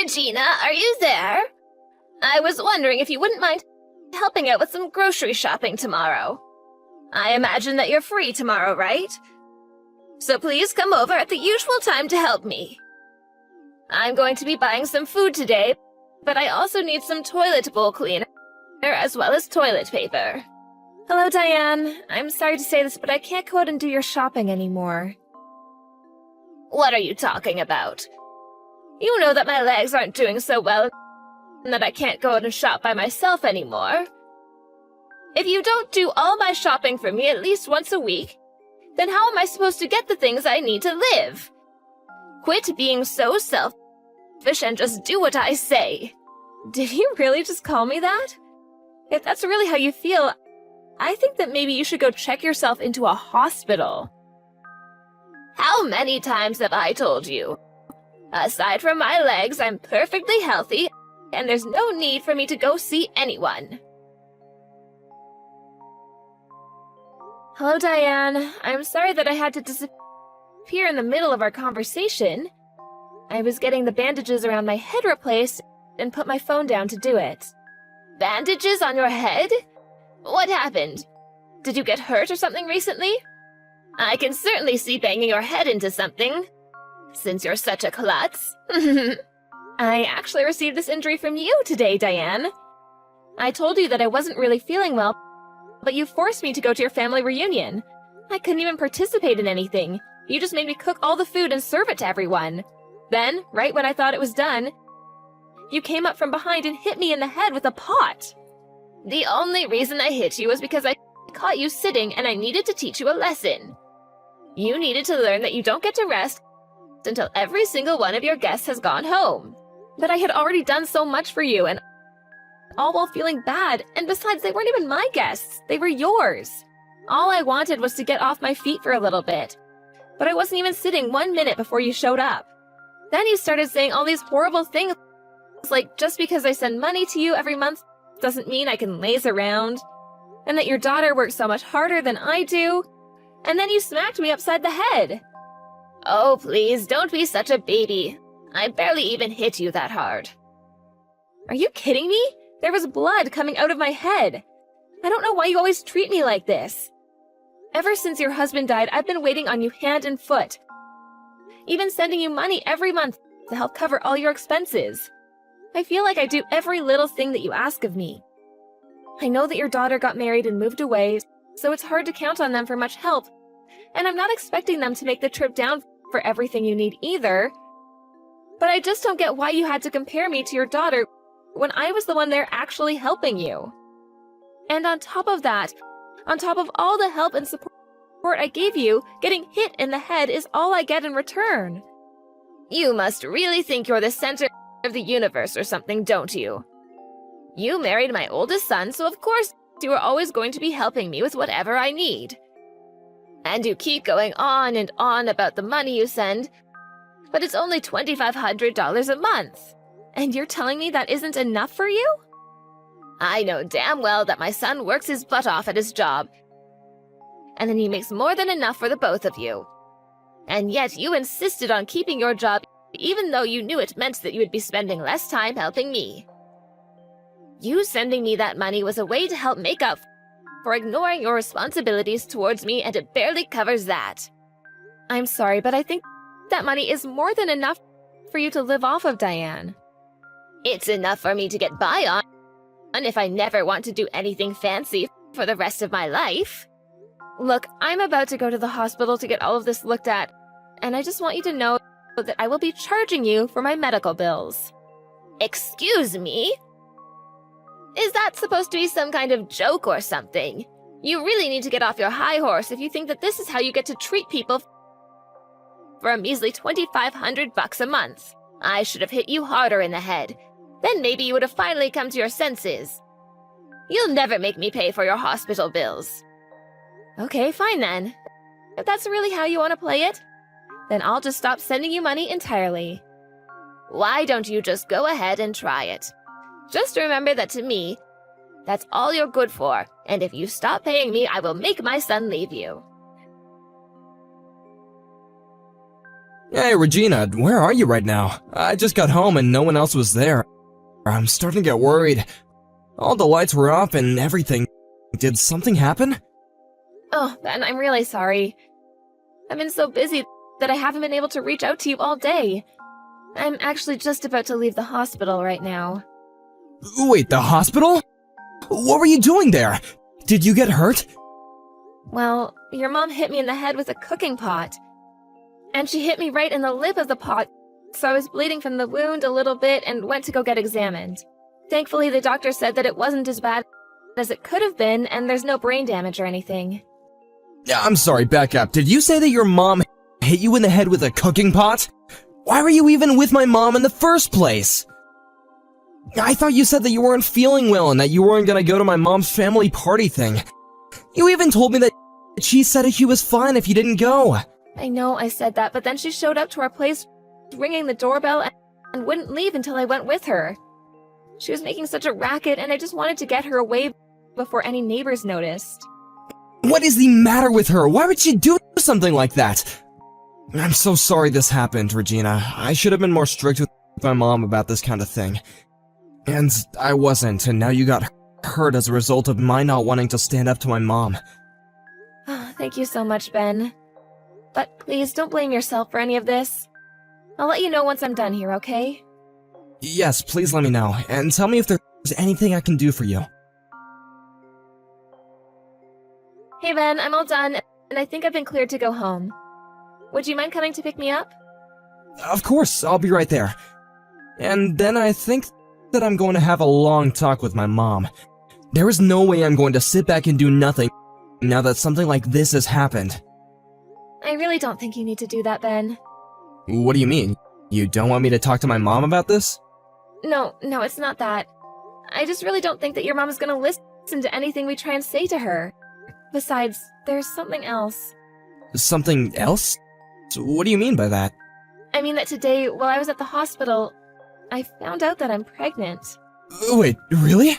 Regina, are you there? I was wondering if you wouldn't mind helping out with some grocery shopping tomorrow. I imagine that you're free tomorrow, right? So please come over at the usual time to help me. I'm going to be buying some food today, but I also need some toilet bowl cleaner as well as toilet paper. Hello, Diane. I'm sorry to say this, but I can't go out and do your shopping anymore. What are you talking about? You know that my legs aren't doing so well and that I can't go out and shop by myself anymore. If you don't do all my shopping for me at least once a week, then how am I supposed to get the things I need to live? Quit being so selfish and just do what I say. Did you really just call me that? If that's really how you feel, I think that maybe you should go check yourself into a hospital. How many times have I told you? Aside from my legs, I'm perfectly healthy, and there's no need for me to go see anyone. Hello, Diane. I'm sorry that I had to disappear in the middle of our conversation. I was getting the bandages around my head replaced and put my phone down to do it. Bandages on your head? What happened? Did you get hurt or something recently? I can certainly see banging your head into something, since you're such a klutz. I actually received this injury from you today, Diane. I told you that I wasn't really feeling well, but you forced me to go to your family reunion. I couldn't even participate in anything. You just made me cook all the food and serve it to everyone. Then, right when I thought it was done, you came up from behind and hit me in the head with a pot. The only reason I hit you was because I caught you sitting and I needed to teach you a lesson. You needed to learn that you don't get to rest until every single one of your guests has gone home. But I had already done so much for you, and all while feeling bad, and besides, they weren't even my guests. They were yours. All I wanted was to get off my feet for a little bit. But I wasn't even sitting 1 minute before you showed up. Then you started saying all these horrible things, like just because I send money to you every month doesn't mean I can laze around, and that your daughter works so much harder than I do, and then you smacked me upside the head. Oh, please, don't be such a baby. I barely even hit you that hard. Are you kidding me? There was blood coming out of my head. I don't know why you always treat me like this. Ever since your husband died, I've been waiting on you hand and foot. Even sending you money every month to help cover all your expenses. I feel like I do every little thing that you ask of me. I know that your daughter got married and moved away, so it's hard to count on them for much help. And I'm not expecting them to make the trip down for everything you need either. But I just don't get why you had to compare me to your daughter when I was the one there actually helping you. And on top of that, on top of all the help and support I gave you, getting hit in the head is all I get in return. You must really think you're the center of the universe or something, don't you? You married my oldest son, so of course you are always going to be helping me with whatever I need. And you keep going on and on about the money you send, but it's only $2,500 a month. And you're telling me that isn't enough for you? I know damn well that my son works his butt off at his job, and then he makes more than enough for the both of you. And yet you insisted on keeping your job even though you knew it meant that you would be spending less time helping me. You sending me that money was a way to help make up for ignoring your responsibilities towards me, and it barely covers that. I'm sorry, but I think that money is more than enough for you to live off of, Diane. It's enough for me to get by on if I never want to do anything fancy for the rest of my life. Look, I'm about to go to the hospital to get all of this looked at, and I just want you to know that I will be charging you for my medical bills. Excuse me? Is that supposed to be some kind of joke or something? You really need to get off your high horse if you think that this is how you get to treat people for a measly $2,500 a month. I should have hit you harder in the head. Then maybe you would have finally come to your senses. You'll never make me pay for your hospital bills. Okay, fine then. If that's really how you want to play it, then I'll just stop sending you money entirely. Why don't you just go ahead and try it? Just remember that to me, that's all you're good for, and if you stop paying me, I will make my son leave you. Hey, Regina, where are you right now? I just got home and no one else was there. I'm starting to get worried. All the lights were off and everything. Did something happen? Oh, Ben, I'm really sorry. I've been so busy that I haven't been able to reach out to you all day. I'm actually just about to leave the hospital right now. Wait, the hospital? What were you doing there? Did you get hurt? Well, your mom hit me in the head with a cooking pot. And she hit me right in the lip of the pot, so I was bleeding from the wound a little bit and went to go get examined. Thankfully, the doctor said that it wasn't as bad as it could have been, and there's no brain damage or anything. I'm sorry, back up. Did you say that your mom hit you in the head with a cooking pot? Why were you even with my mom in the first place? I thought you said that you weren't feeling well and that you weren't gonna go to my mom's family party thing. You even told me that she said she was fine if you didn't go. I know I said that, but then she showed up to our place ringing the doorbell and wouldn't leave until I went with her. She was making such a racket, and I just wanted to get her away before any neighbors noticed. What is the matter with her? Why would she do something like that? I'm so sorry this happened, Regina. I should have been more strict with my mom about this kind of thing. And I wasn't, and now you got hurt as a result of my not wanting to stand up to my mom. Thank you so much, Ben. But please don't blame yourself for any of this. I'll let you know once I'm done here, okay? Yes, please let me know, and tell me if there's anything I can do for you. Hey, Ben, I'm all done, and I think I've been cleared to go home. Would you mind coming to pick me up? Of course, I'll be right there. And then I think that I'm going to have a long talk with my mom. There is no way I'm going to sit back and do nothing now that something like this has happened. I really don't think you need to do that, Ben. What do you mean? You don't want me to talk to my mom about this? No, it's not that. I just really don't think that your mom is going to listen to anything we try and say to her. Besides, there's something else. Something else? What do you mean by that? I mean that today, while I was at the hospital, I found out that I'm pregnant. Wait, really?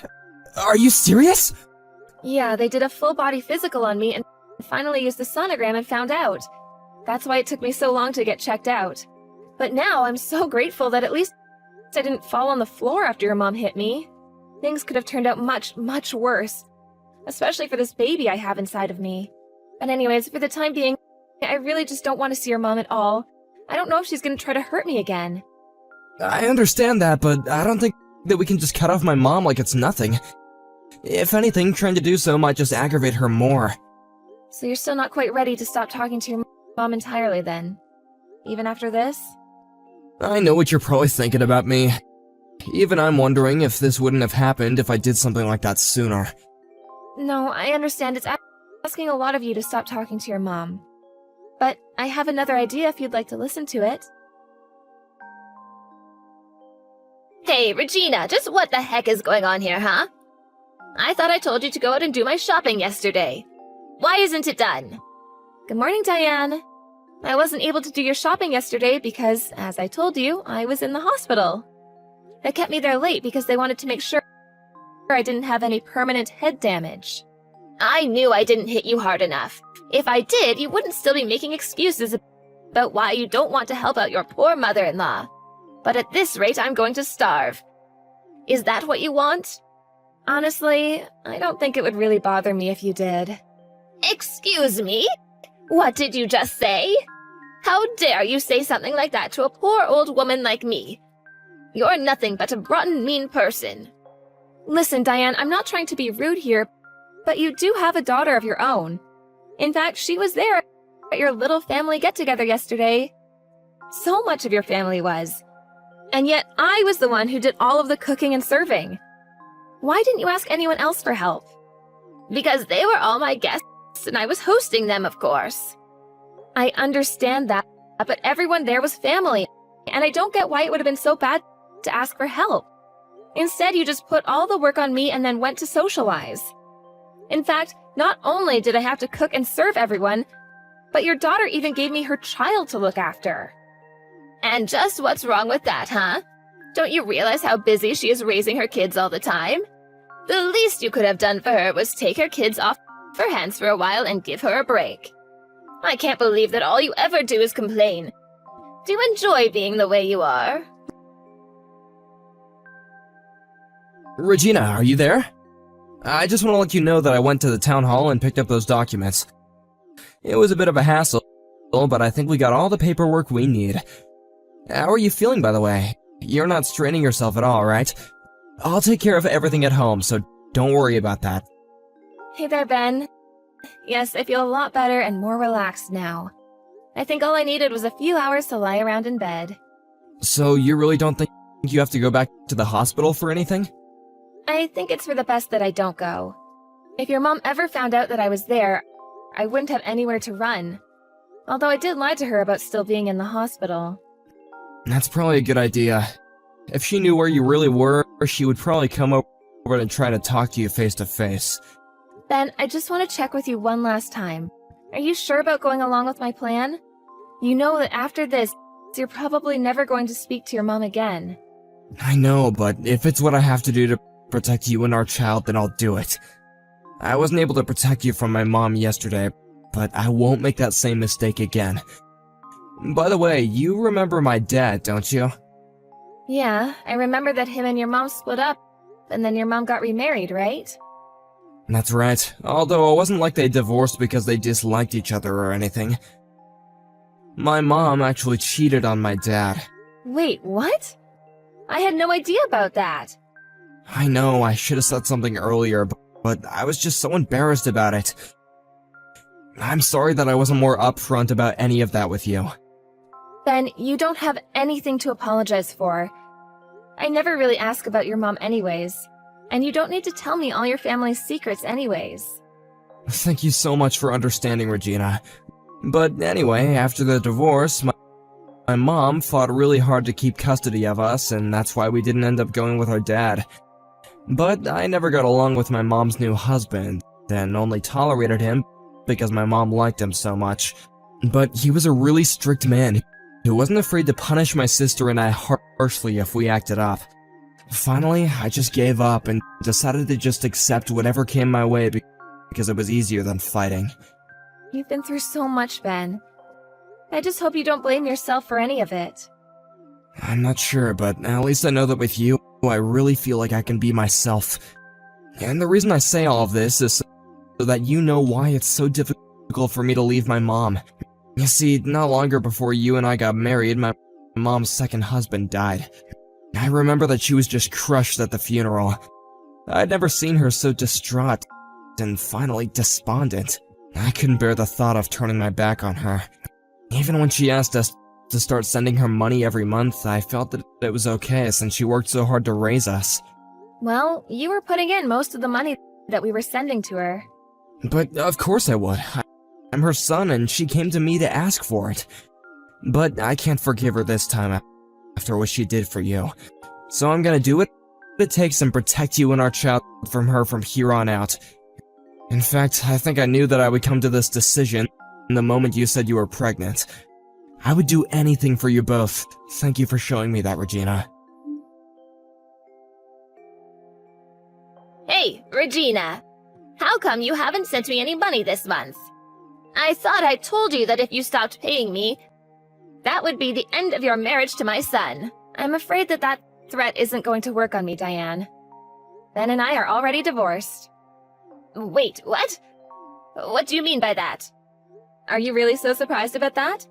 Are you serious? Yeah, they did a full-body physical on me and finally used the sonogram and found out. That's why it took me so long to get checked out. But now I'm so grateful that at least I didn't fall on the floor after your mom hit me. Things could have turned out much, much worse. Especially for this baby I have inside of me. But anyways, for the time being, I really just don't want to see your mom at all. I don't know if she's going to try to hurt me again. I understand that, but I don't think that we can just cut off my mom like it's nothing. If anything, trying to do so might just aggravate her more. So you're still not quite ready to stop talking to your mom entirely then? Even after this? I know what you're probably thinking about me. Even I'm wondering if this wouldn't have happened if I did something like that sooner. No, I understand it's asking a lot of you to stop talking to your mom. But I have another idea if you'd like to listen to it. Hey, Regina, just what the heck is going on here, huh? I thought I told you to go out and do my shopping yesterday. Why isn't it done? Good morning, Diane. I wasn't able to do your shopping yesterday because, as I told you, I was in the hospital. They kept me there late because they wanted to make sure I didn't have any permanent head damage. I knew I didn't hit you hard enough. If I did, you wouldn't still be making excuses about why you don't want to help out your poor mother-in-law. But at this rate, I'm going to starve. Is that what you want? Honestly, I don't think it would really bother me if you did. Excuse me? What did you just say? How dare you say something like that to a poor old woman like me? You're nothing but a rotten, mean person. Listen, Diane, I'm not trying to be rude here, but you do have a daughter of your own. In fact, she was there at your little family get-together yesterday. So much of your family was. And yet I was the one who did all of the cooking and serving. Why didn't you ask anyone else for help? Because they were all my guests, and I was hosting them, of course. I understand that, but everyone there was family, and I don't get why it would have been so bad to ask for help. Instead, you just put all the work on me and then went to socialize. In fact, not only did I have to cook and serve everyone, but your daughter even gave me her child to look after. And just what's wrong with that, huh? Don't you realize how busy she is raising her kids all the time? The least you could have done for her was take her kids off her hands for a while and give her a break. I can't believe that all you ever do is complain. Do you enjoy being the way you are? Regina, are you there? I just want to let you know that I went to the town hall and picked up those documents. It was a bit of a hassle, but I think we got all the paperwork we need. How are you feeling, by the way? You're not straining yourself at all, right? I'll take care of everything at home, so don't worry about that. Hey there, Ben. Yes, I feel a lot better and more relaxed now. I think all I needed was a few hours to lie around in bed. So you really don't think you have to go back to the hospital for anything? I think it's for the best that I don't go. If your mom ever found out that I was there, I wouldn't have anywhere to run. Although I did lie to her about still being in the hospital. That's probably a good idea. If she knew where you really were, she would probably come over and try to talk to you face to face. Ben, I just want to check with you one last time. Are you sure about going along with my plan? You know that after this, you're probably never going to speak to your mom again. I know, but if it's what I have to do to protect you and our child, then I'll do it. I wasn't able to protect you from my mom yesterday, but I won't make that same mistake again. By the way, you remember my dad, don't you? Yeah, I remember that him and your mom split up, and then your mom got remarried, right? That's right, although it wasn't like they divorced because they disliked each other or anything. My mom actually cheated on my dad. Wait, what? I had no idea about that. I know, I should have said something earlier, but I was just so embarrassed about it. I'm sorry that I wasn't more upfront about any of that with you. Ben, you don't have anything to apologize for. I never really ask about your mom anyways, and you don't need to tell me all your family's secrets anyways. Thank you so much for understanding, Regina. But anyway, after the divorce, my mom fought really hard to keep custody of us, and that's why we didn't end up going with our dad. But I never got along with my mom's new husband, and only tolerated him because my mom liked him so much. But he was a really strict man who wasn't afraid to punish my sister and I harshly if we acted up. Finally, I just gave up and decided to just accept whatever came my way because it was easier than fighting. You've been through so much, Ben. I just hope you don't blame yourself for any of it. I'm not sure, but at least I know that with you, I really feel like I can be myself. And the reason I say all of this is so that you know why it's so difficult for me to leave my mom. You see, not longer before you and I got married, my mom's second husband died. I remember that she was just crushed at the funeral. I'd never seen her so distraught and finally despondent. I couldn't bear the thought of turning my back on her. Even when she asked us to start sending her money every month, I felt that it was okay since she worked so hard to raise us. Well, you were putting in most of the money that we were sending to her. But of course I would. I'm her son and she came to me to ask for it. But I can't forgive her this time after what she did for you. So I'm gonna do what it takes and protect you and our child from her from here on out. In fact, I think I knew that I would come to this decision the moment you said you were pregnant. I would do anything for you both. Thank you for showing me that, Regina. Hey, Regina. How come you haven't sent me any money this month? I thought I told you that if you stopped paying me, that would be the end of your marriage to my son. I'm afraid that threat isn't going to work on me, Diane. Ben and I are already divorced. Wait, what? What do you mean by that? Are you really so surprised about that?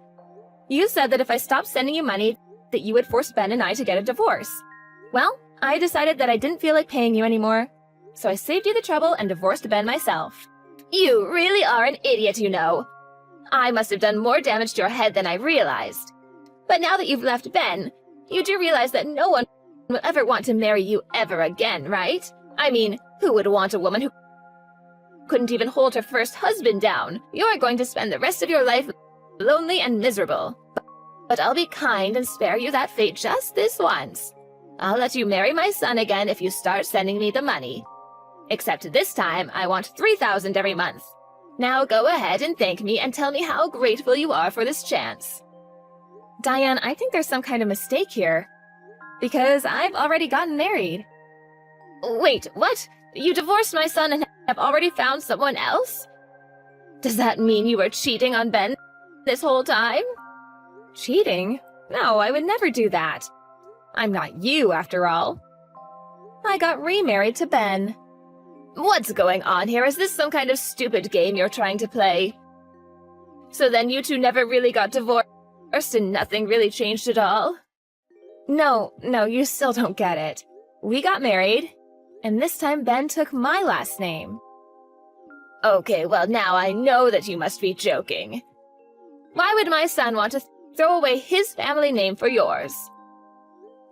You said that if I stopped sending you money, that you would force Ben and I to get a divorce. Well, I decided that I didn't feel like paying you anymore, so I saved you the trouble and divorced Ben myself. You really are an idiot, you know. I must have done more damage to your head than I realized. But now that you've left Ben, you do realize that no one will ever want to marry you ever again, right? I mean, who would want a woman who couldn't even hold her first husband down? You're going to spend the rest of your life lonely and miserable. But I'll be kind and spare you that fate just this once. I'll let you marry my son again if you start sending me the money. Except this time, I want $3,000 every month. Now go ahead and thank me and tell me how grateful you are for this chance. Diane, I think there's some kind of mistake here. Because I've already gotten married. Wait, what? You divorced my son and have already found someone else? Does that mean you were cheating on Ben this whole time? Cheating? No, I would never do that. I'm not you, after all. I got remarried to Ben. What's going on here? Is this some kind of stupid game you're trying to play? So then you two never really got divorced and nothing really changed at all? No, you still don't get it. We got married, and this time Ben took my last name. Okay, well now I know that you must be joking. Why would my son want to throw away his family name for yours?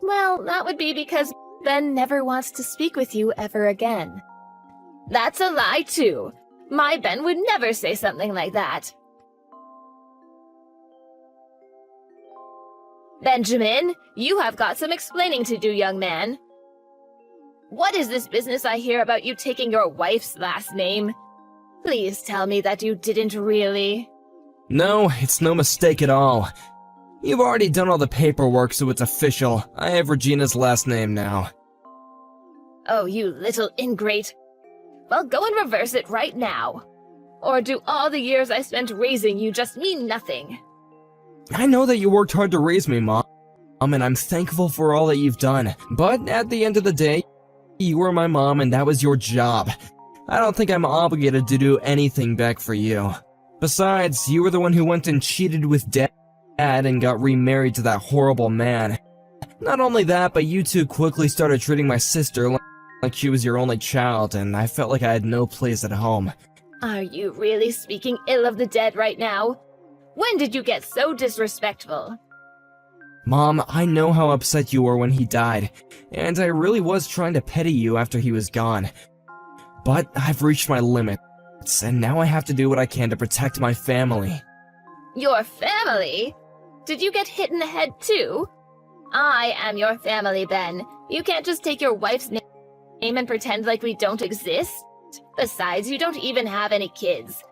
Well, that would be because Ben never wants to speak with you ever again. That's a lie too. My Ben would never say something like that. Benjamin, you have got some explaining to do, young man. What is this business I hear about you taking your wife's last name? Please tell me that you didn't really. No, it's no mistake at all. You've already done all the paperwork, so it's official. I have Regina's last name now. Oh, you little ingrate. Well, go and reverse it right now. Or do all the years I spent raising you just mean nothing? I know that you worked hard to raise me, Mom, and I'm thankful for all that you've done. But at the end of the day, you were my mom and that was your job. I don't think I'm obligated to do anything back for you. Besides, you were the one who went and cheated with Dad and got remarried to that horrible man. Not only that, but you two quickly started treating my sister like she was your only child, and I felt like I had no place at home. Are you really speaking ill of the dead right now? When did you get so disrespectful? Mom, I know how upset you were when he died, and I really was trying to pity you after he was gone. But I've reached my limits, and now I have to do what I can to protect my family. Your family? Did you get hit in the head too? I am your family, Ben. You can't just take your wife's name and pretend like we don't exist. Besides, you don't even have any kids.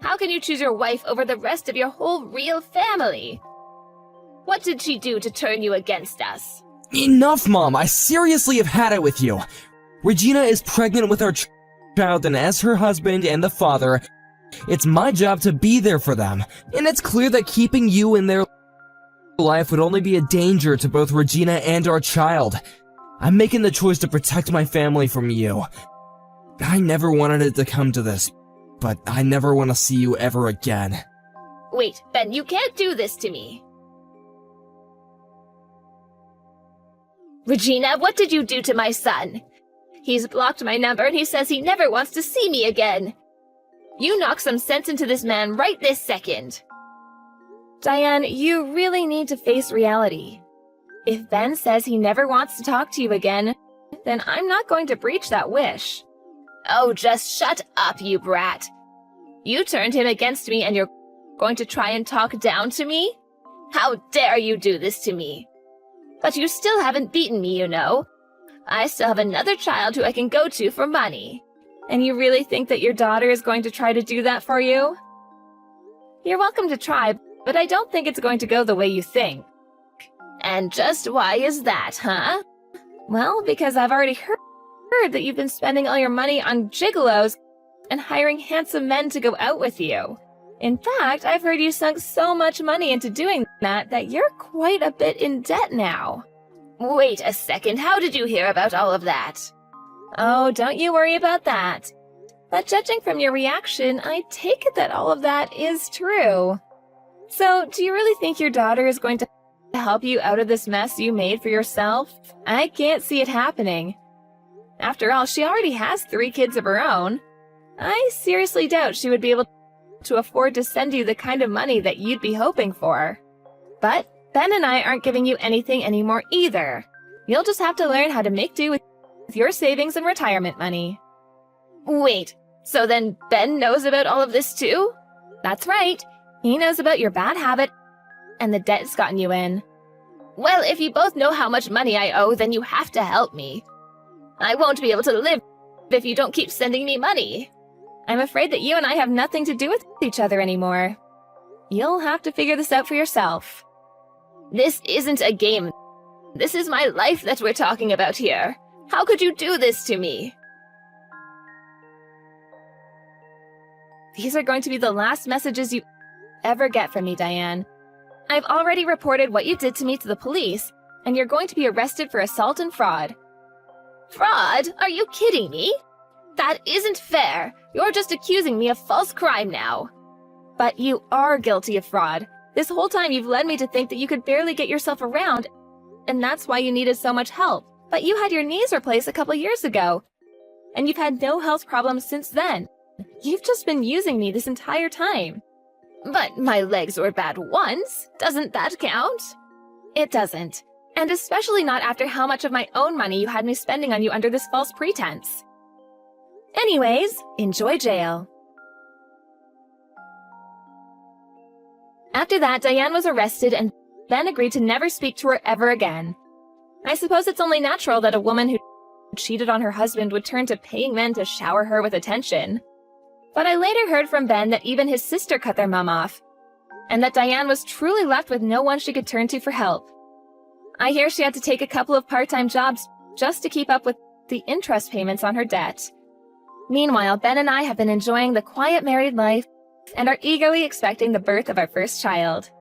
How can you choose your wife over the rest of your whole real family? What did she do to turn you against us? Enough, Mom! I seriously have had it with you! Regina is pregnant with our child, and as her husband and the father, it's my job to be there for them. And it's clear that keeping you in their life would only be a danger to both Regina and our child. I'm making the choice to protect my family from you. I never wanted it to come to this, but I never want to see you ever again. Wait, Ben, you can't do this to me. Regina, what did you do to my son? He's blocked my number and he says he never wants to see me again. You knock some sense into this man right this second. Diane, you really need to face reality. If Ben says he never wants to talk to you again, then I'm not going to breach that wish. Oh, just shut up, you brat. You turned him against me and you're going to try and talk down to me? How dare you do this to me? But you still haven't beaten me, you know. I still have another child who I can go to for money. And you really think that your daughter is going to try to do that for you? You're welcome to try, but I don't think it's going to go the way you think. And just why is that, huh? Well, because I've already heard that you've been spending all your money on gigolos and hiring handsome men to go out with you. In fact, I've heard you sunk so much money into doing that you're quite a bit in debt now. Wait a second, how did you hear about all of that? Oh, don't you worry about that. But judging from your reaction, I take it that all of that is true. So, do you really think your daughter is going to help you out of this mess you made for yourself? I can't see it happening. After all, she already has 3 kids of her own. I seriously doubt she would be able to afford to send you the kind of money that you'd be hoping for. But Ben and I aren't giving you anything anymore either. You'll just have to learn how to make do with your savings and retirement money. Wait, so then Ben knows about all of this too? That's right. He knows about your bad habit and the debt it's gotten you in. Well, if you both know how much money I owe, then you have to help me. I won't be able to live if you don't keep sending me money. I'm afraid that you and I have nothing to do with each other anymore. You'll have to figure this out for yourself. This isn't a game. This is my life that we're talking about here. How could you do this to me? These are going to be the last messages you ever get from me, Diane. I've already reported what you did to me to the police, and you're going to be arrested for assault and fraud. Fraud? Are you kidding me? That isn't fair. You're just accusing me of false crime now. But you are guilty of fraud. This whole time you've led me to think that you could barely get yourself around, and that's why you needed so much help. But you had your knees replaced a couple years ago, and you've had no health problems since then. You've just been using me this entire time. But my legs were bad once. Doesn't that count? It doesn't. And especially not after how much of my own money you had me spending on you under this false pretense. Anyways, enjoy jail. After that, Diane was arrested and Ben agreed to never speak to her ever again. I suppose it's only natural that a woman who cheated on her husband would turn to paying men to shower her with attention. But I later heard from Ben that even his sister cut their mom off, and that Diane was truly left with no one she could turn to for help. I hear she had to take a couple of part-time jobs just to keep up with the interest payments on her debt. Meanwhile, Ben and I have been enjoying the quiet married life and are eagerly expecting the birth of our first child.